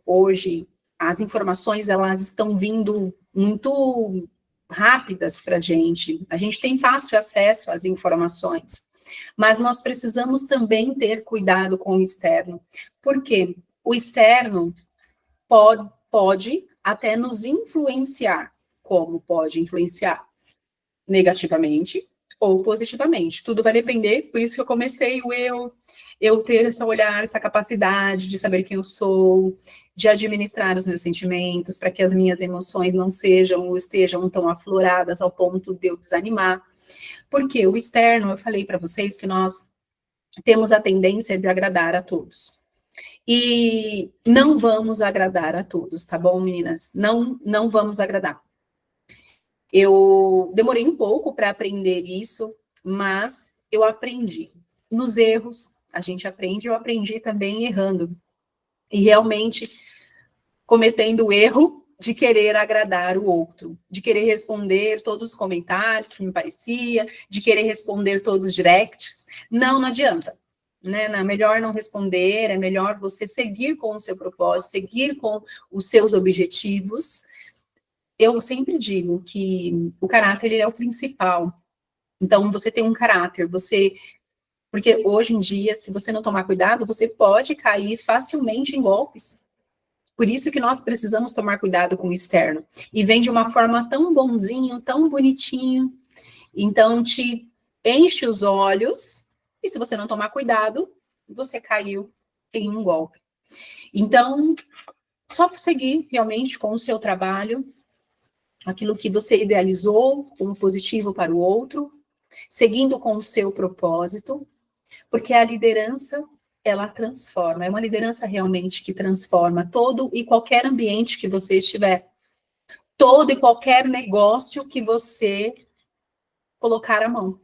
hoje, as informações, elas estão vindo muito rápidas para a gente tem fácil acesso às informações, mas nós precisamos também ter cuidado com o externo, porque o externo pode até nos influenciar, como pode influenciar negativamente ou positivamente. Tudo vai depender, por isso que eu comecei eu ter esse olhar, essa capacidade de saber quem eu sou, de administrar os meus sentimentos, para que as minhas emoções não sejam ou estejam tão afloradas ao ponto de eu desanimar. Porque o externo, eu falei para vocês que nós temos a tendência de agradar a todos. E não vamos agradar a todos, tá bom, meninas? Não vamos agradar. Eu demorei um pouco para aprender isso, mas eu aprendi. Nos erros, a gente aprende, eu aprendi também errando. E realmente cometendo o erro de querer agradar o outro, de querer responder todos os comentários que me parecia, de querer responder todos os directs. Não adianta. Né? É melhor não responder, é melhor você seguir com o seu propósito, seguir com os seus objetivos. Eu sempre digo que o caráter ele é o principal. Então, você tem um caráter, você Porque hoje em dia, se você não tomar cuidado, você pode cair facilmente em golpes. Por isso que nós precisamos tomar cuidado com o externo. E vem de uma forma tão bonzinho, tão bonitinho. Então, te enche os olhos, e se você não tomar cuidado, você caiu em um golpe. Então, só seguir realmente com o seu trabalho, aquilo que você idealizou como positivo para o outro, seguindo com o seu propósito, porque a liderança, ela transforma, é uma liderança realmente que transforma todo e qualquer ambiente que você estiver, todo e qualquer negócio que você colocar a mão.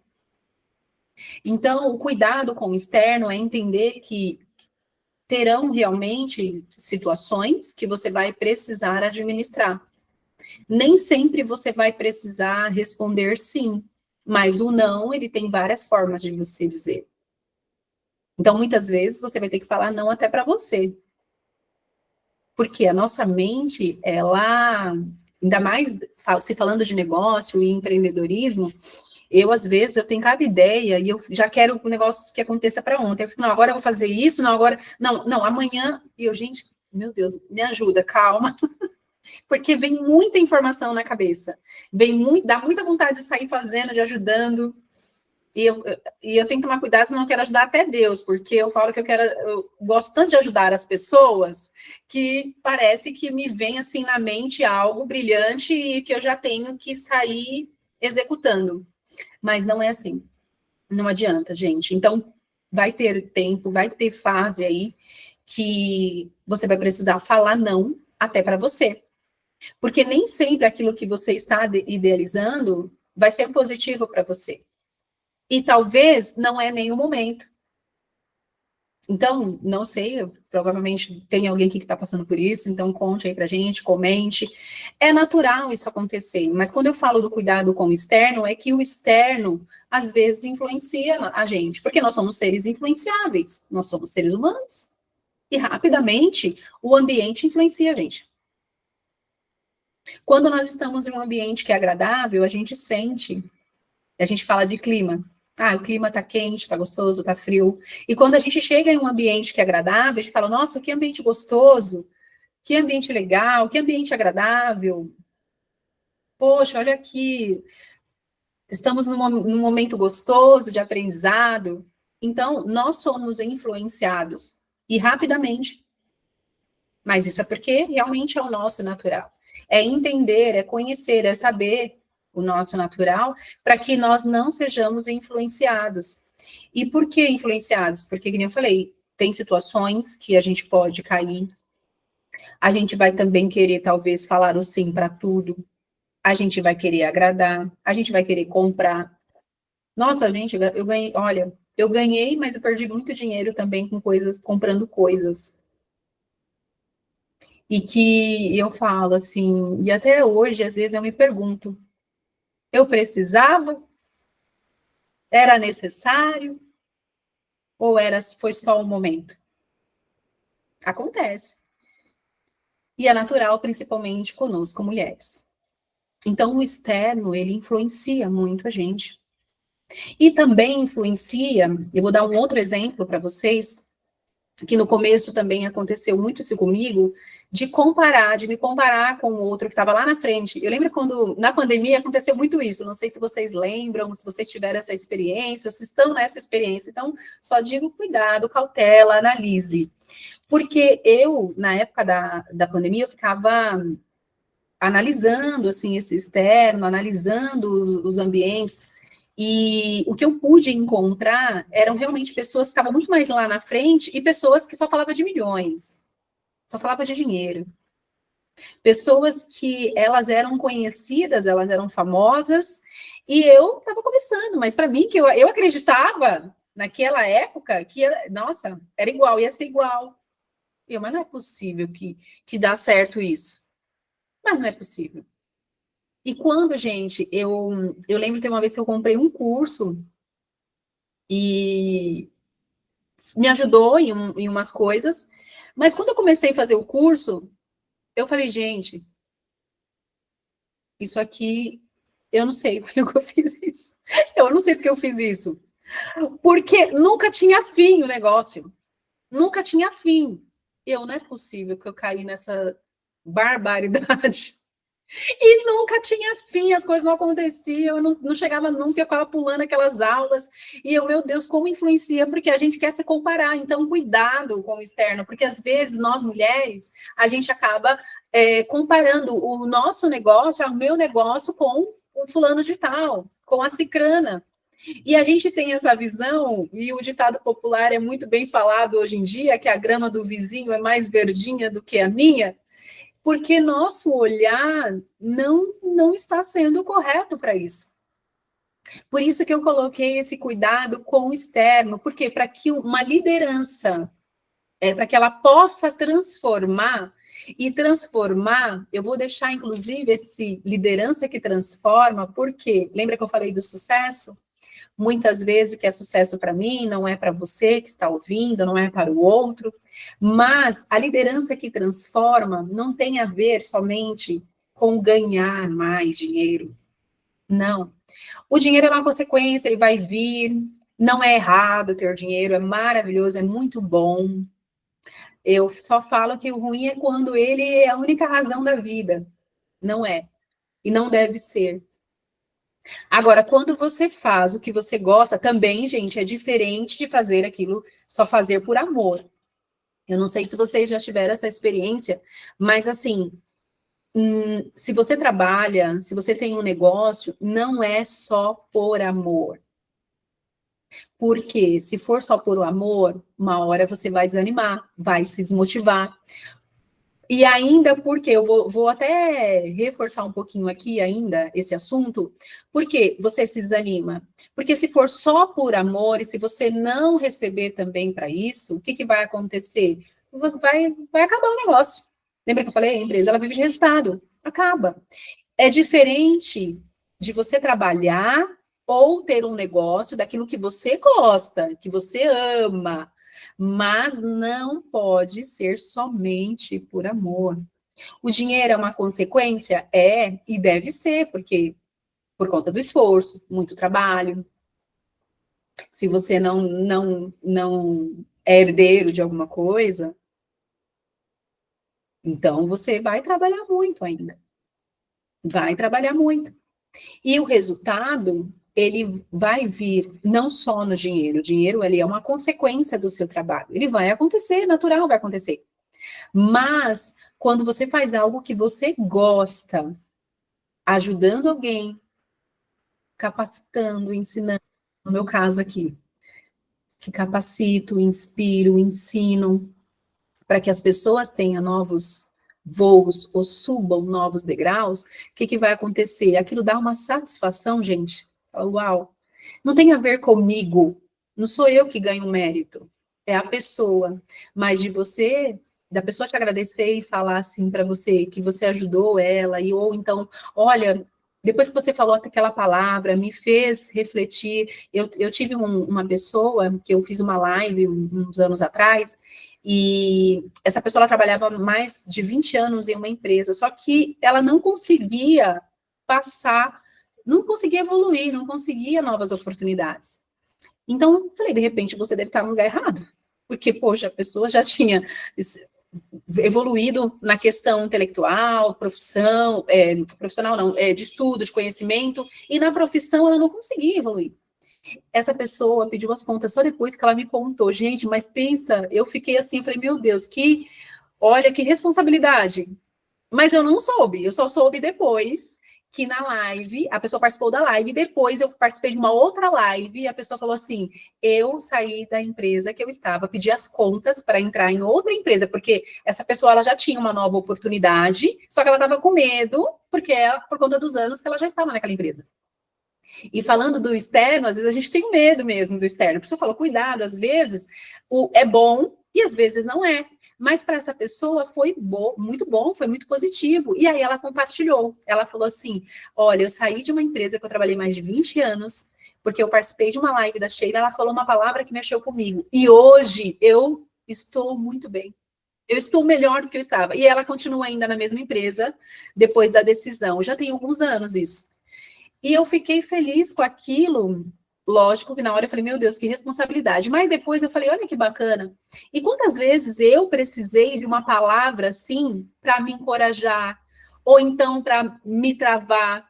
Então, o cuidado com o externo é entender que terão realmente situações que você vai precisar administrar. Nem sempre você vai precisar responder sim, mas o não, ele tem várias formas de você dizer. Então, muitas vezes, você vai ter que falar não até para você. Porque a nossa mente, ela, ainda mais se falando de negócio e empreendedorismo, às vezes, eu tenho cada ideia e eu já quero o negócio que aconteça para ontem. Eu fico, não, agora eu vou fazer isso, não, agora, não, amanhã. E eu, gente, meu Deus, me ajuda, calma. Porque vem muita informação na cabeça. Dá muita vontade de sair fazendo, de ajudando. E eu tenho que tomar cuidado, senão eu quero ajudar até Deus, porque eu falo que eu gosto tanto de ajudar as pessoas, que parece que me vem assim na mente algo brilhante e que eu já tenho que sair executando. Mas não é assim. Não adianta, gente. Então, vai ter tempo, vai ter fase aí que você vai precisar falar não até para você. Porque nem sempre aquilo que você está idealizando vai ser positivo para você. E talvez não é nem o momento. Então, não sei, provavelmente tem alguém aqui que está passando por isso, então conte aí pra gente, comente. É natural isso acontecer, mas quando eu falo do cuidado com o externo, é que o externo, às vezes, influencia a gente, porque nós somos seres influenciáveis, nós somos seres humanos. E rapidamente, o ambiente influencia a gente. Quando nós estamos em um ambiente que é agradável, a gente sente, a gente fala de clima. Ah, o clima tá quente, tá gostoso, tá frio. E quando a gente chega em um ambiente que é agradável, a gente fala, nossa, que ambiente gostoso, que ambiente legal, que ambiente agradável. Poxa, olha aqui, estamos num momento gostoso de aprendizado. Então, nós somos influenciados, e rapidamente. Mas isso é porque realmente é o nosso natural. É entender, é conhecer, é saber o nosso natural, para que nós não sejamos influenciados. E por que influenciados? Porque, como eu falei, tem situações que a gente pode cair, a gente vai também querer, talvez, falar o sim para tudo, a gente vai querer agradar, a gente vai querer comprar. Nossa, gente, eu ganhei, olha, eu ganhei, mas eu perdi muito dinheiro também com coisas, comprando coisas. E que eu falo assim, e até hoje, às vezes, eu me pergunto, eu precisava? Era necessário? Ou foi só um momento? Acontece. E é natural, principalmente conosco, mulheres. Então, o externo, ele influencia muito a gente. E também influencia, eu vou dar um outro exemplo para vocês, que no começo também aconteceu muito isso comigo, de me comparar com o outro que estava lá na frente. Eu lembro quando, na pandemia, aconteceu muito isso. Não sei se vocês lembram, se vocês tiveram essa experiência, ou se estão nessa experiência. Então, só digo cuidado, cautela, analise. Porque eu, na época da pandemia, eu ficava analisando, assim, esse externo, analisando os ambientes, e o que eu pude encontrar eram realmente pessoas que estavam muito mais lá na frente e pessoas que só falavam de milhões, só falava de dinheiro. Pessoas que elas eram conhecidas, elas eram famosas, e eu estava começando, mas para mim, que eu acreditava naquela época que, nossa, era igual, ia ser igual. Mas não é possível que dá certo isso. Mas não é possível. E quando, gente, eu lembro de uma vez que eu comprei um curso e me ajudou em umas coisas, mas quando eu comecei a fazer o curso, eu falei, gente, isso aqui, eu não sei porque eu fiz isso. Eu não sei porque eu fiz isso. Porque nunca tinha fim o negócio. Nunca tinha fim. Não é possível que eu caí nessa barbaridade. E nunca tinha fim, as coisas não aconteciam, eu não chegava nunca, eu ficava pulando aquelas aulas, e eu, meu Deus, como influencia, porque a gente quer se comparar, então cuidado com o externo, porque às vezes nós mulheres, a gente acaba comparando o nosso negócio, o meu negócio com o fulano de tal, com a cicrana, e a gente tem essa visão, e o ditado popular é muito bem falado hoje em dia, que a grama do vizinho é mais verdinha do que a minha, porque nosso olhar não está sendo correto para isso. Por isso que eu coloquei esse cuidado com o externo, porque para que uma liderança, para que ela possa transformar, eu vou deixar, inclusive, esse liderança que transforma, porque, lembra que eu falei do sucesso? Muitas vezes o que é sucesso para mim não é para você que está ouvindo, não é para o outro, mas a liderança que transforma não tem a ver somente com ganhar mais dinheiro. Não. O dinheiro é uma consequência, ele vai vir, não é errado ter dinheiro, é maravilhoso, é muito bom. Eu só falo que o ruim é quando ele é a única razão da vida. Não é. E não deve ser. Agora, quando você faz o que você gosta, também, gente, é diferente de fazer aquilo, só fazer por amor. Eu não sei se vocês já tiveram essa experiência, mas assim, se você trabalha, se você tem um negócio, não é só por amor. Porque se for só por amor, uma hora você vai desanimar, vai se desmotivar. E ainda porque, eu vou até reforçar um pouquinho aqui ainda esse assunto, porque você se desanima? Porque se for só por amor, e se você não receber também para isso, o que vai acontecer? Você vai acabar o negócio. Lembra que eu falei? A empresa, ela vive de resultado. Acaba. É diferente de você trabalhar ou ter um negócio daquilo que você gosta, que você ama, mas não pode ser somente por amor. O dinheiro é uma consequência? É, e deve ser, porque por conta do esforço, muito trabalho. Se você não é herdeiro de alguma coisa, então você vai trabalhar muito ainda. Vai trabalhar muito. E o resultado, ele vai vir não só no dinheiro. O dinheiro, ele é uma consequência do seu trabalho. Ele vai acontecer, natural vai acontecer. Mas, quando você faz algo que você gosta, ajudando alguém, capacitando, ensinando, no meu caso aqui, que capacito, inspiro, ensino, para que as pessoas tenham novos voos ou subam novos degraus, o que vai acontecer? Aquilo dá uma satisfação, gente. Uau! Não tem a ver comigo, não sou eu que ganho mérito, é a pessoa. Mas da pessoa te agradecer e falar assim para você que você ajudou ela, ou então, olha, depois que você falou aquela palavra, me fez refletir. Eu tive uma pessoa que eu fiz uma live uns anos atrás, e essa pessoa ela trabalhava mais de 20 anos em uma empresa, só que ela não conseguia passar, não conseguia evoluir, não conseguia novas oportunidades. Então, eu falei, de repente, você deve estar no lugar errado. Porque, poxa, a pessoa já tinha evoluído na questão intelectual, profissional não, de estudo, de conhecimento, e na profissão ela não conseguia evoluir. Essa pessoa pediu as contas só depois que ela me contou. Gente, mas pensa, eu fiquei assim, falei, meu Deus, olha que responsabilidade. Mas eu não soube, eu só soube depois que na live, a pessoa participou da live, depois eu participei de uma outra live, e a pessoa falou assim, eu saí da empresa que eu estava, pedi as contas para entrar em outra empresa, porque essa pessoa ela já tinha uma nova oportunidade, só que ela estava com medo, porque por conta dos anos que ela já estava naquela empresa. E falando do externo, às vezes a gente tem medo mesmo do externo. A pessoa fala, cuidado, às vezes é bom e às vezes não é. Mas para essa pessoa foi muito bom, foi muito positivo. E aí ela compartilhou. Ela falou assim, olha, eu saí de uma empresa que eu trabalhei mais de 20 anos, porque eu participei de uma live da Sheila, ela falou uma palavra que mexeu comigo. E hoje eu estou muito bem. Eu estou melhor do que eu estava. E ela continua ainda na mesma empresa, depois da decisão. Já tem alguns anos isso. E eu fiquei feliz com aquilo, Lógico que na hora eu falei, meu Deus, que responsabilidade. Mas depois eu falei, olha que bacana. E quantas vezes eu precisei de uma palavra assim para me encorajar, ou então para me travar,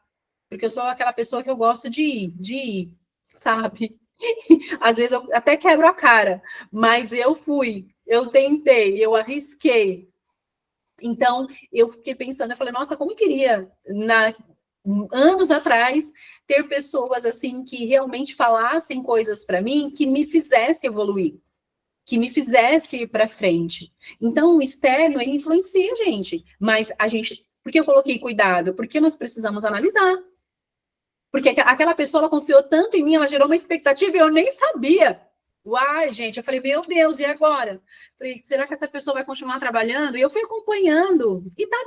porque eu sou aquela pessoa que eu gosto de ir, sabe? Às vezes eu até quebro a cara, mas eu fui, eu tentei, eu arrisquei. Então, eu fiquei pensando, eu falei, nossa, como eu queria, anos atrás, ter pessoas assim que realmente falassem coisas para mim que me fizesse evoluir, que me fizesse ir para frente. Então, o externo, ele influencia a gente, mas a gente, por que eu coloquei cuidado? Porque nós precisamos analisar. Porque aquela pessoa, ela confiou tanto em mim, ela gerou uma expectativa e eu nem sabia. Uai, gente, eu falei, meu Deus, e agora? Falei, será que essa pessoa vai continuar trabalhando? E eu fui acompanhando, e tá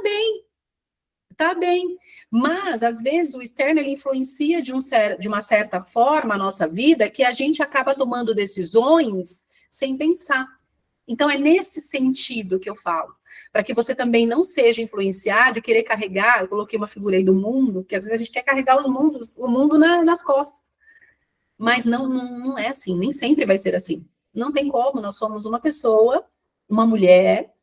bem. Mas, às vezes, o externo, ele influencia de uma certa forma a nossa vida, que a gente acaba tomando decisões sem pensar. Então, é nesse sentido que eu falo, para que você também não seja influenciado e querer carregar, eu coloquei uma figura aí do mundo, que às vezes a gente quer carregar o mundo nas costas, mas não é assim, nem sempre vai ser assim. Não tem como, nós somos uma pessoa, uma mulher,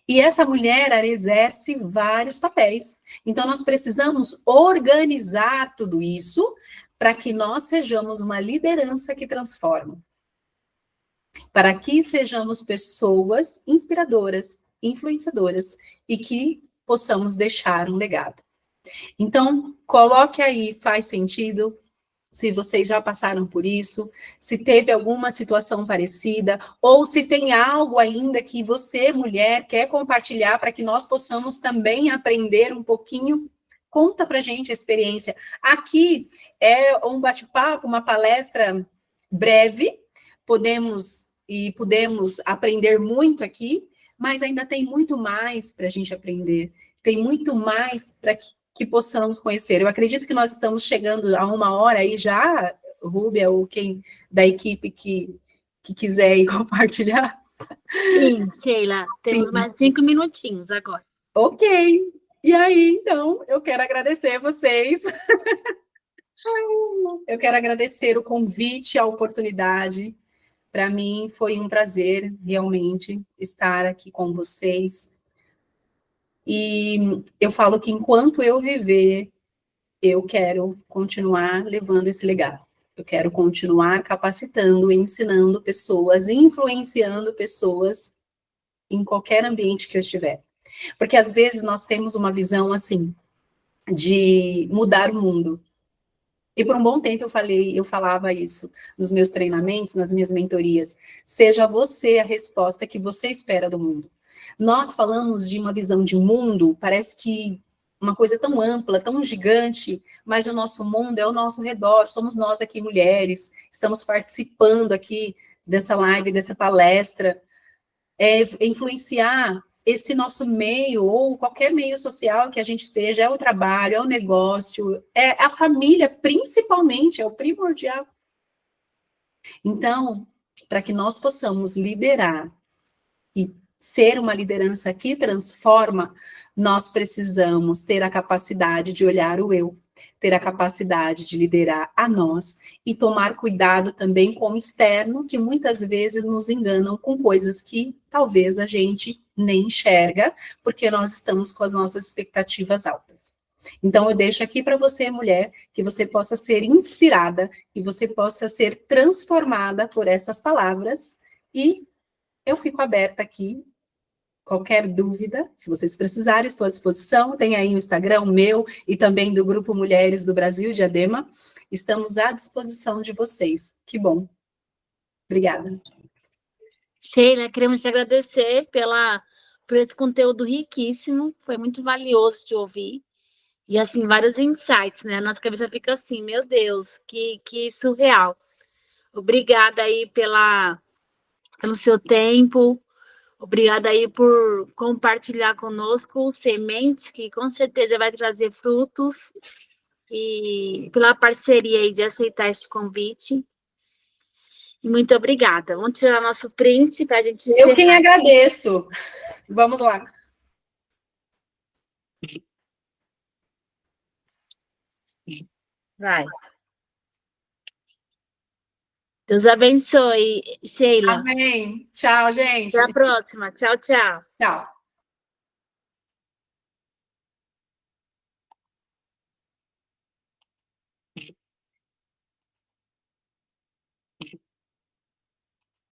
e essa mulher, ela exerce vários papéis. Então, nós precisamos organizar tudo isso para que nós sejamos uma liderança que transforma, para que sejamos pessoas inspiradoras, influenciadoras e que possamos deixar um legado. Então, coloque aí, faz sentido? Se vocês já passaram por isso, se teve alguma situação parecida, ou se tem algo ainda que você, mulher, quer compartilhar para que nós possamos também aprender um pouquinho, conta para a gente a experiência. Aqui é um bate-papo, uma palestra breve, podemos aprender muito aqui, mas ainda tem muito mais para a gente aprender, tem muito mais para que possamos conhecer. Eu acredito que nós estamos chegando a uma hora aí já, Rúbia, ou quem da equipe que quiser ir compartilhar. Sim, Sheila, temos Sim, mais 5 minutinhos agora. ok. E aí, então, eu quero agradecer vocês. Eu quero agradecer o convite, a oportunidade. Para mim foi um prazer realmente estar aqui com vocês. E eu falo que enquanto eu viver, eu quero continuar levando esse legado. Eu quero continuar capacitando, ensinando pessoas, influenciando pessoas em qualquer ambiente que eu estiver. Porque às vezes nós temos uma visão assim de mudar o mundo. E por um bom tempo eu falava isso nos meus treinamentos, nas minhas mentorias. Seja você a resposta que você espera do mundo. Nós falamos de uma visão de mundo, parece que uma coisa tão ampla, tão gigante, mas o nosso mundo é ao nosso redor, somos nós aqui mulheres, estamos participando aqui dessa live, dessa palestra, influenciar esse nosso meio, ou qualquer meio social que a gente esteja, é o trabalho, é o negócio, é a família, principalmente, é o primordial. Então, para que nós possamos liderar e ser uma liderança que transforma, nós precisamos ter a capacidade de olhar o eu, ter a capacidade de liderar a nós e tomar cuidado também com o externo, que muitas vezes nos enganam com coisas que talvez a gente nem enxerga, porque nós estamos com as nossas expectativas altas. Então, eu deixo aqui para você, mulher, que você possa ser inspirada, que você possa ser transformada por essas palavras, e eu fico aberta aqui. Qualquer dúvida, se vocês precisarem, estou à disposição. Tem aí o Instagram meu e também do Grupo Mulheres do Brasil, Diadema. Estamos à disposição de vocês. Que bom. Obrigada. Sheila, queremos te agradecer por esse conteúdo riquíssimo, foi muito valioso de ouvir. E, assim, vários insights, né? Nossa cabeça fica assim, meu Deus, que surreal. Obrigada aí pelo seu tempo, obrigada aí por compartilhar conosco sementes que com certeza vai trazer frutos e pela parceria aí de aceitar este convite. E muito obrigada. Vamos tirar nosso print para a gente Eu encerrar. quem agradeço. Vamos lá. Vai. Deus abençoe, Sheila. Amém. Tchau, gente. Até a próxima. Tchau, tchau. Tchau.